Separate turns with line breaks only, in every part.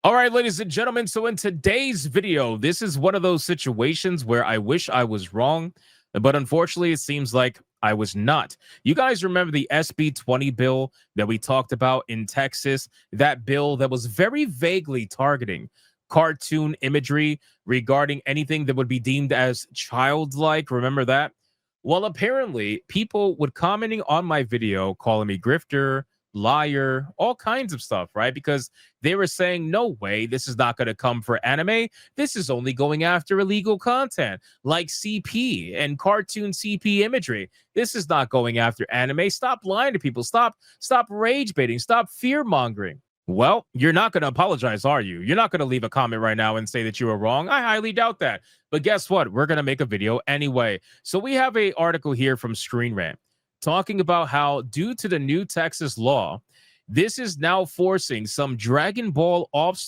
All right, ladies and gentlemen. So in today's video, this is one of those situations where I wish I was wrong, but unfortunately, it seems like I was not. You guys remember the SB 20 bill that we talked about in Texas? That bill that was very vaguely targeting cartoon imagery regarding anything that would be deemed as childlike. Remember that? Well, apparently, people would commenting on my video calling me grifter, liar, all kinds of stuff, right? Because they were saying, no way, this is not going to come for anime. This is only going after illegal content like CP and cartoon CP imagery. This is not going after anime. Stop lying to people. Stop rage baiting. Stop fear mongering. Well, you're not going to apologize, are you? You're not going to leave a comment right now and say that you were wrong. I highly doubt that. But guess what? We're going to make a video anyway. So we have a article here from Screen Rant talking about how, due to the new Texas law, this is now forcing some Dragon Ball off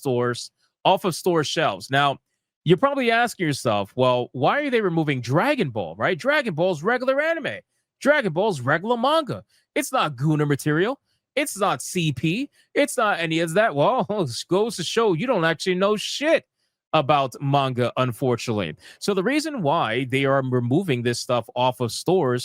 of store shelves. Now, you're probably asking yourself, well, why are they removing Dragon Ball, right? Dragon Ball's regular anime. Dragon Ball's regular manga. It's not Gooner material. It's not CP. It's not any of that. Well, it goes to show you don't actually know shit about manga, unfortunately. So the reason why they are removing this stuff off of store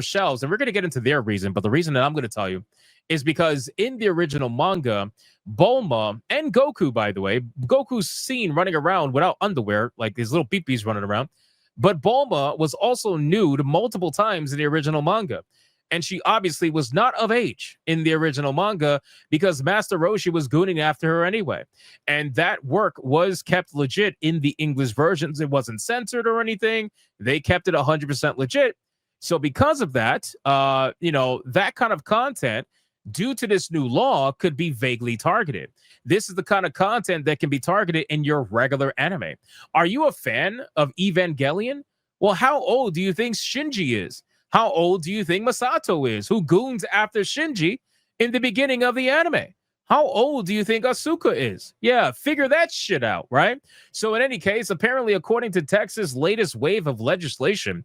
shelves, and we're going to get into their reason, but the reason that I'm going to tell you is because in the original manga, Bulma and Goku, by the way, Goku's seen running around without underwear, like his little peepees running around, but Bulma was also nude multiple times in the original manga. And she obviously was not of age in the original manga because Master Roshi was gooning after her anyway. And that work was kept legit in the English versions. It wasn't censored or anything. They kept it 100% legit. So because of that, that kind of content, due to this new law, could be vaguely targeted. This is the kind of content that can be targeted in your regular anime. Are you a fan of Evangelion? Well, how old do you think Shinji is? How old do you think Masato is, who goons after Shinji in the beginning of the anime? How old do you think Asuka is? Yeah, figure that shit out, right? So in any case, apparently, according to Texas' latest wave of legislation,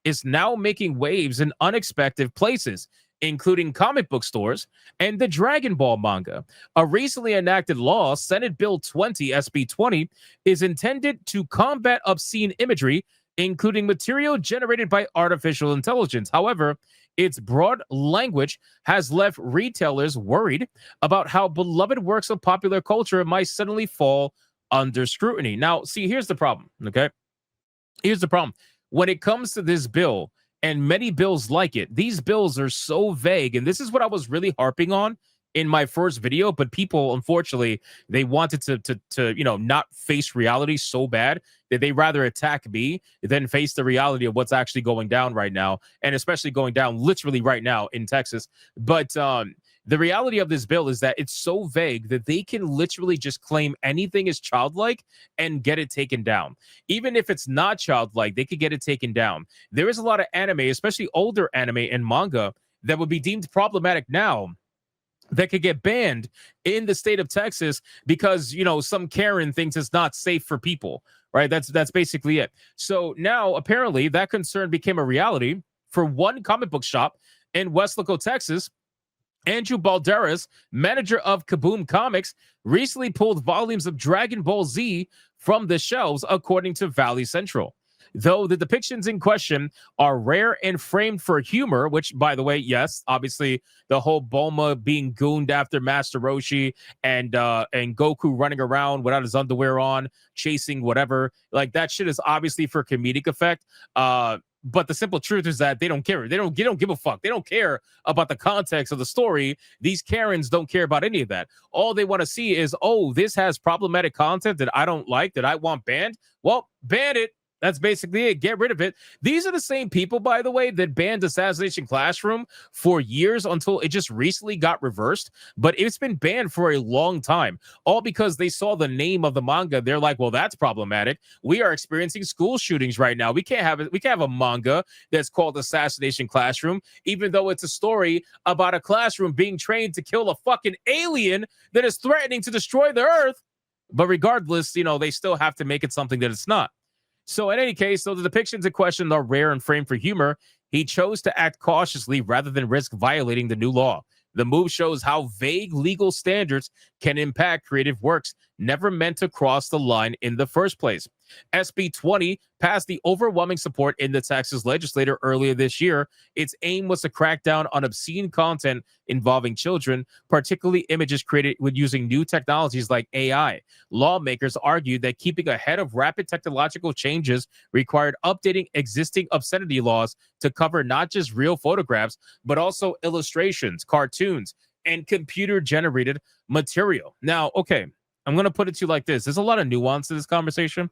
is now making waves in unexpected places, including comic book stores and the Dragon Ball manga. A recently enacted law, Senate Bill 20, SB 20, is intended to combat obscene imagery, including material generated by artificial intelligence. However, its broad language has left retailers worried about how beloved works of popular culture might suddenly fall under scrutiny. Now, see, here's the problem, okay? Here's the problem. When it comes to this bill, and many bills like it, these bills are so vague, and this is what I was really harping on in my first video, but people, unfortunately, they wanted to not face reality so bad that they rather attack me than face the reality of what's actually going down right now, and especially going down literally right now in Texas. But the reality of this bill is that it's so vague that they can literally just claim anything is childlike and get it taken down. Even if it's not childlike, they could get it taken down. There is a lot of anime, especially older anime and manga, that would be deemed problematic now that could get banned in the state of Texas because, some Karen thinks it's not safe for people, right? That's basically it. So now apparently that concern became a reality for one comic book shop in Westlaco, Texas. Andrew Balderas, manager of Kaboom Comics, recently pulled volumes of Dragon Ball Z from the shelves, according to Valley Central. Though the depictions in question are rare and framed for humor, which, by the way, yes, obviously the whole Bulma being gooned after Master Roshi and Goku running around without his underwear on, chasing whatever, like that shit is obviously for comedic effect. But the simple truth is that they don't care. They don't give a fuck. They don't care about the context of the story. These Karens don't care about any of that. All they want to see is, oh, this has problematic content that I don't like, that I want banned. Well, ban it. That's basically it. Get rid of it. These are the same people, by the way, that banned Assassination Classroom for years until it just recently got reversed. But it's been banned for a long time, all because they saw the name of the manga. They're like, well, that's problematic. We are experiencing school shootings right now. We can't have it. We can't have a manga that's called Assassination Classroom, even though it's a story about a classroom being trained to kill a fucking alien that is threatening to destroy the earth. But regardless, they still have to make it something that it's not. So in any case, though the depictions in question are rare and framed for humor, he chose to act cautiously rather than risk violating the new law. The move shows how vague legal standards can impact creative works never meant to cross the line in the first place. SB 20 passed the overwhelming support in the Texas legislature earlier this year. Its aim was to crack down on obscene content involving children, particularly images created with using new technologies like AI. Lawmakers argued that keeping ahead of rapid technological changes required updating existing obscenity laws to cover not just real photographs, but also illustrations, cartoons, and computer generated material. Now, okay, I'm going to put it to you like this. There's a lot of nuance to this conversation.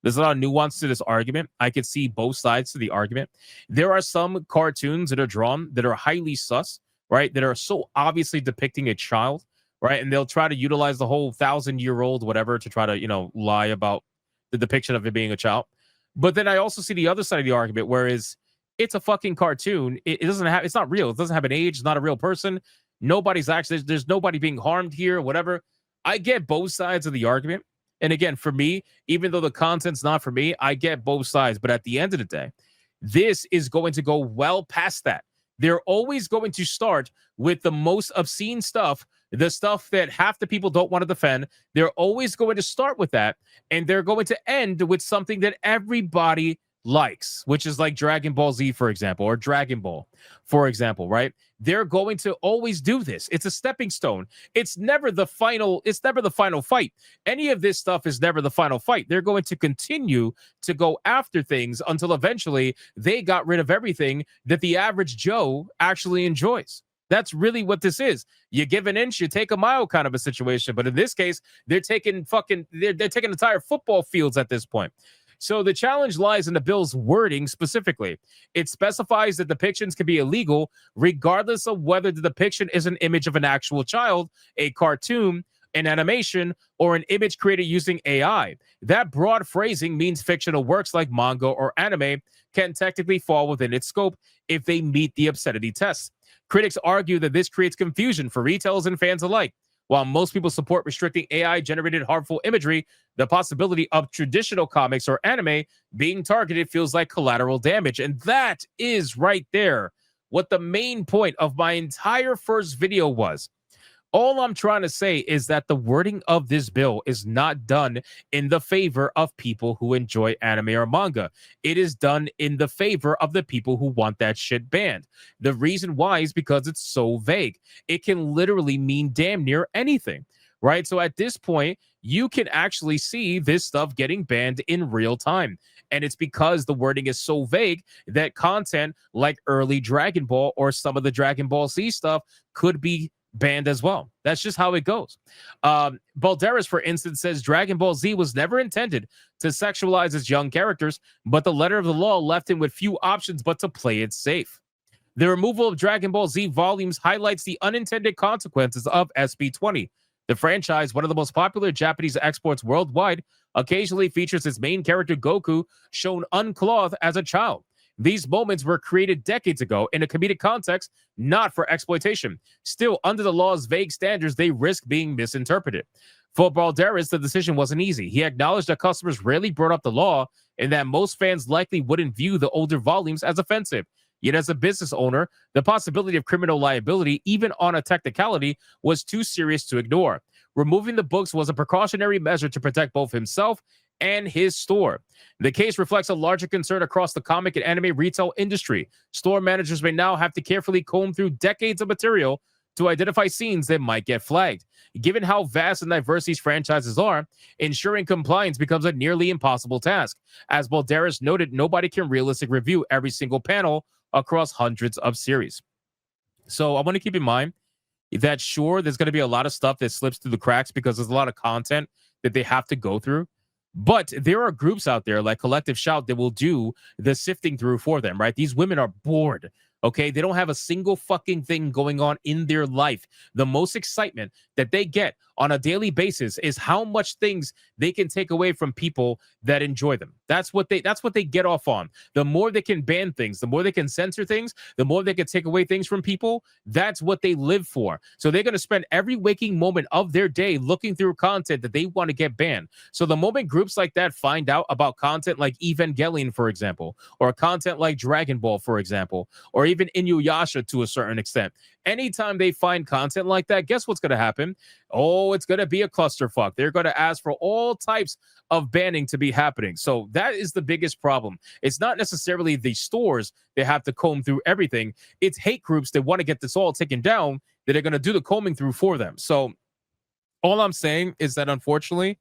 There's a lot of nuance to this argument. I could see both sides to the argument. There are some cartoons that are drawn that are highly sus, right? That are so obviously depicting a child, right? And they'll try to utilize the whole 1,000-year-old whatever to try to, lie about the depiction of it being a child. But then I also see the other side of the argument, whereas it's a fucking cartoon. It doesn't have, it's not real. It doesn't have an age. It's not a real person. Nobody's actually, there's nobody being harmed here, whatever. I get both sides of the argument. And again, for me, even though the content's not for me, I get both sides. But at the end of the day, this is going to go well past that. They're always going to start with the most obscene stuff, the stuff that half the people don't want to defend. They're always going to start with that. And they're going to end with something that everybody likes, which is like Dragon Ball Z, for example, or Dragon Ball, for example, right? They're going to always do this. It's a stepping stone. It's never the final fight. Any of this stuff is never the final fight. They're going to continue to go after things until eventually they got rid of everything that the average Joe actually enjoys. That's really what this is. You give an inch, you take a mile kind of a situation. But in this case, they're taking entire football fields at this point. So the challenge lies in the bill's wording specifically. It specifies that depictions can be illegal regardless of whether the depiction is an image of an actual child, a cartoon, an animation, or an image created using AI. That broad phrasing means fictional works like manga or anime can technically fall within its scope if they meet the obscenity test. Critics argue that this creates confusion for retailers and fans alike. While most people support restricting AI-generated harmful imagery, the possibility of traditional comics or anime being targeted feels like collateral damage. And that is right there what the main point of my entire first video was. All I'm trying to say is that the wording of this bill is not done in the favor of people who enjoy anime or manga. It is done in the favor of the people who want that shit banned. The reason why is because it's so vague. It can literally mean damn near anything, right? So at this point, you can actually see this stuff getting banned in real time. And it's because the wording is so vague that content like early Dragon Ball or some of the Dragon Ball Z stuff could be banned as well. That's just how it goes. Balderas, for instance, says Dragon Ball Z was never intended to sexualize its young characters, but the letter of the law left him with few options but to play it safe. The removal of Dragon Ball Z volumes highlights the unintended consequences of SB 20. The franchise, one of the most popular Japanese exports worldwide, occasionally features its main character Goku shown unclothed as a child. These moments were created decades ago in a comedic context, not for exploitation. Still, under the law's vague standards, they risk being misinterpreted. For Balderas, the decision wasn't easy. He acknowledged that customers rarely brought up the law and that most fans likely wouldn't view the older volumes as offensive. Yet as a business owner, the possibility of criminal liability, even on a technicality, was too serious to ignore. Removing the books was a precautionary measure to protect both himself and his store. The case reflects a larger concern across the comic and anime retail industry. Store managers may now have to carefully comb through decades of material to identify scenes that might get flagged. Given how vast and diverse these franchises are, ensuring compliance becomes a nearly impossible task. As Balderas noted, nobody can realistically review every single panel across hundreds of series. So I want to keep in mind that sure, there's going to be a lot of stuff that slips through the cracks because there's a lot of content that they have to go through. But there are groups out there like Collective Shout that will do the sifting through for them, right? These women are bored, okay? They don't have a single fucking thing going on in their life. The most excitement that they get on a daily basis is how much things they can take away from people that enjoy them. That's what they get off on. The more they can ban things, the more they can censor things, the more they can take away things from people. That's what they live for. So they're going to spend every waking moment of their day looking through content that they want to get banned. So the moment groups like that find out about content like Evangelion, for example, or content like Dragon Ball, for example, or even Inuyasha to a certain extent. Anytime they find content like that, guess what's going to happen? Oh, it's going to be a clusterfuck. They're going to ask for all types of banning to be happening. So that is the biggest problem. It's not necessarily the stores that have to comb through everything. It's hate groups that want to get this all taken down that are going to do the combing through for them. So all I'm saying is that unfortunately,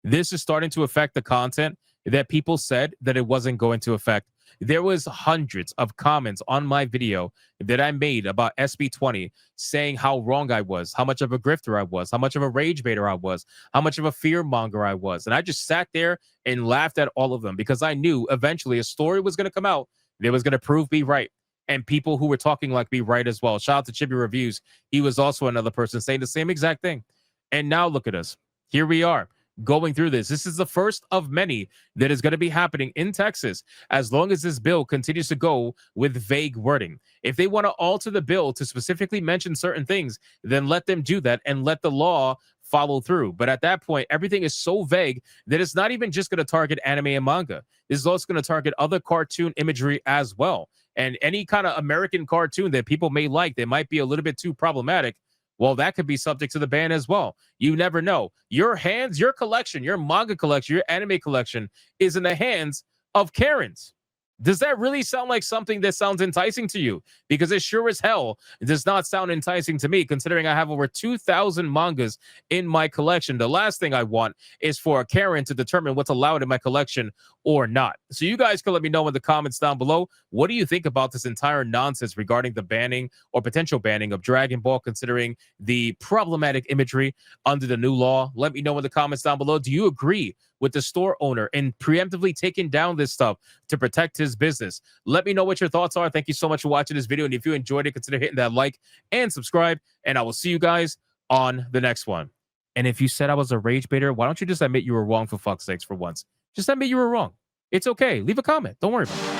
this is starting to affect the content that people said that it wasn't going to affect. There was hundreds of comments on my video that I made about SB20 saying how wrong I was, how much of a grifter I was, how much of a rage baiter I was, how much of a fear monger I was. And I just sat there and laughed at all of them because I knew eventually a story was going to come out that was going to prove me right. And people who were talking like me right as well. Shout out to Chibi Reviews. He was also another person saying the same exact thing. And now look at us. Here we are going through this. This is the first of many that is going to be happening in Texas as long as this bill continues to go with vague wording. If they want to alter the bill to specifically mention certain things, then let them do that and let the law follow through. But at that point, everything is so vague that it's not even just going to target anime and manga. This is also going to target other cartoon imagery as well. And any kind of American cartoon that people may like that might be a little bit too problematic, well, that could be subject to the ban as well. You never know. Your hands, your collection, your manga collection, your anime collection is in the hands of Karens. Does that really sound like something that sounds enticing to you? Because it sure as hell does not sound enticing to me, considering I have over 2,000 mangas in my collection. The last thing I want is for a Karen to determine what's allowed in my collection or not. So you guys can let me know in the comments down below. What do you think about this entire nonsense regarding the banning or potential banning of Dragon Ball, considering the problematic imagery under the new law? Let me know in the comments down below. Do you agree with the store owner in preemptively taking down this stuff to protect his business? Let me know what your thoughts are. Thank you so much for watching this video. And if you enjoyed it, consider hitting that like and subscribe. And I will see you guys on the next one. And if you said I was a rage baiter, why don't you just admit you were wrong for fuck's sakes for once? Just admit you were wrong. It's okay. Leave a comment. Don't worry about it.